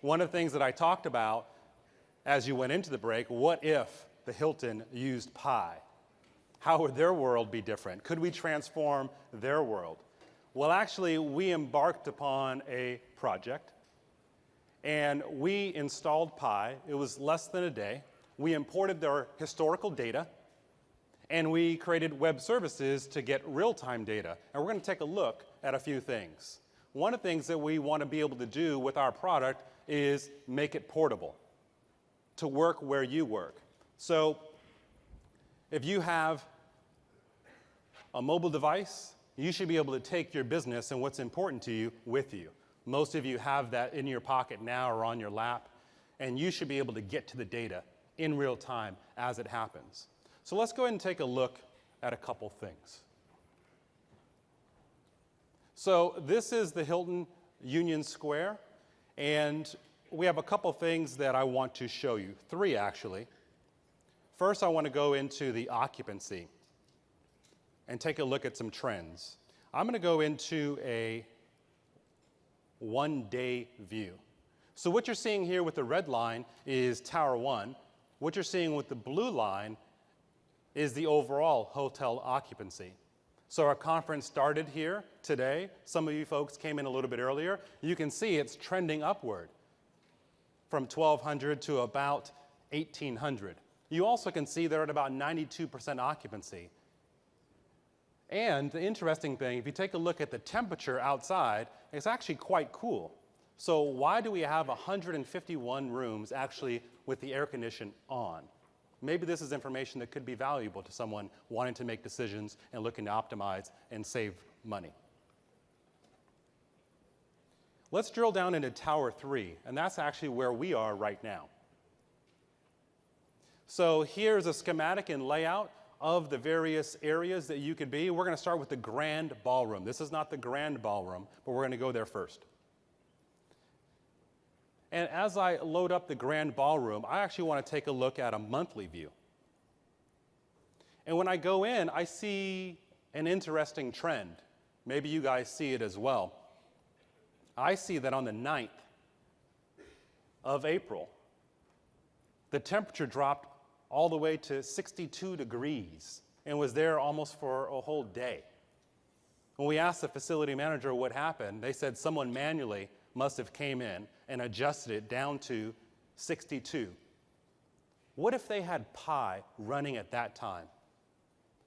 One of the things that I talked about as you went into the break, what if the Hilton used Pi? How would their world be different? Could we transform their world? Well, actually, we embarked upon a project, and we installed Pi. It was less than a day. We imported their historical data, and we created web services to get real-time data. And we're going to take a look at a few things. One of the things that we want to be able to do with our product is make it portable, to work where you work. So if you have a mobile device, you should be able to take your business and what's important to you with you. Most of you have that in your pocket now or on your lap, and you should be able to get to the data in real time as it happens. So let's go ahead and take a look at a couple things. So this is the Hilton Union Square, and we have a couple things that I want to show you, three actually. First, I want to go into the occupancy and take a look at some trends. I'm going to go into a one-day view. So what you're seeing here with the red line is Tower 1. What you're seeing with the blue line is the overall hotel occupancy. So our conference started here today. Some of you folks came in a little bit earlier. You can see it's trending upward from 1,200 to about 1,800. You also can see they're at about 92% occupancy. And the interesting thing, if you take a look at the temperature outside, it's actually quite cool. So why do we have 151 rooms actually with the air condition on? Maybe this is information that could be valuable to someone wanting to make decisions and looking to optimize and save money. Let's drill down into Tower 3, and that's actually where we are right now. So here's a schematic and layout of the various areas that you could be. We're going to start with the Grand Ballroom. This is not the Grand Ballroom, but we're going to go there first. And as I load up the Grand Ballroom, I actually want to take a look at a monthly view. And when I go in, I see an interesting trend. Maybe you guys see it as well. I see that on the 9th of April, the temperature dropped all the way to 62 degrees and was there almost for a whole day. When we asked the facility manager what happened, they said someone manually must have came in and adjusted it down to 62. What if they had Pi running at that time?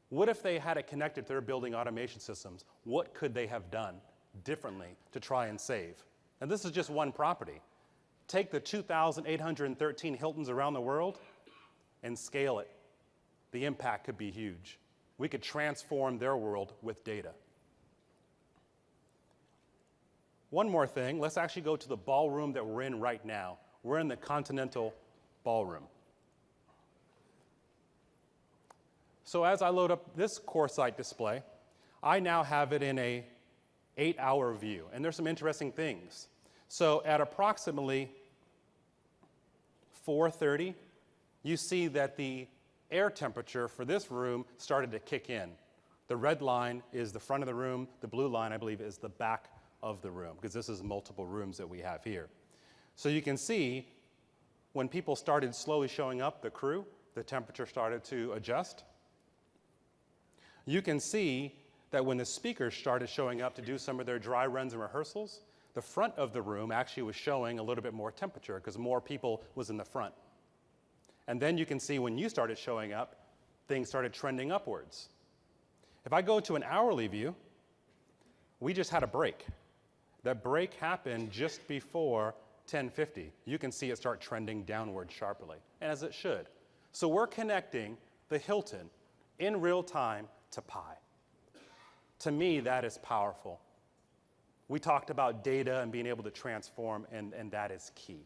What if they had it connected to their building automation systems? What could they have done differently to try and save? And this is just one property. Take the 2,813 Hiltons around the world and scale it. The impact could be huge. We could transform their world with data. One more thing, let's actually go to the ballroom that we're in right now. We're in the Continental Ballroom. So as I load up this core site display, I now have it in a 8-hour view, and there's some interesting things. So at approximately 4:30, you see that the air temperature for this room started to kick in. The red line is the front of the room. The blue line, I believe, is the back of the room, because this is multiple rooms that we have here. So you can see when people started slowly showing up, the crew, the temperature started to adjust. You can see that when the speakers started showing up to do some of their dry runs and rehearsals, the front of the room actually was showing a little bit more temperature because more people was in the front. And then you can see when you started showing up, things started trending upwards. If I go to an hourly view, we just had a break. That break happened just before 10:50. You can see it start trending downward sharply, and as it should. So we're connecting the Hilton in real time to Pi. To me, that is powerful. We talked about data and being able to transform, and that is key.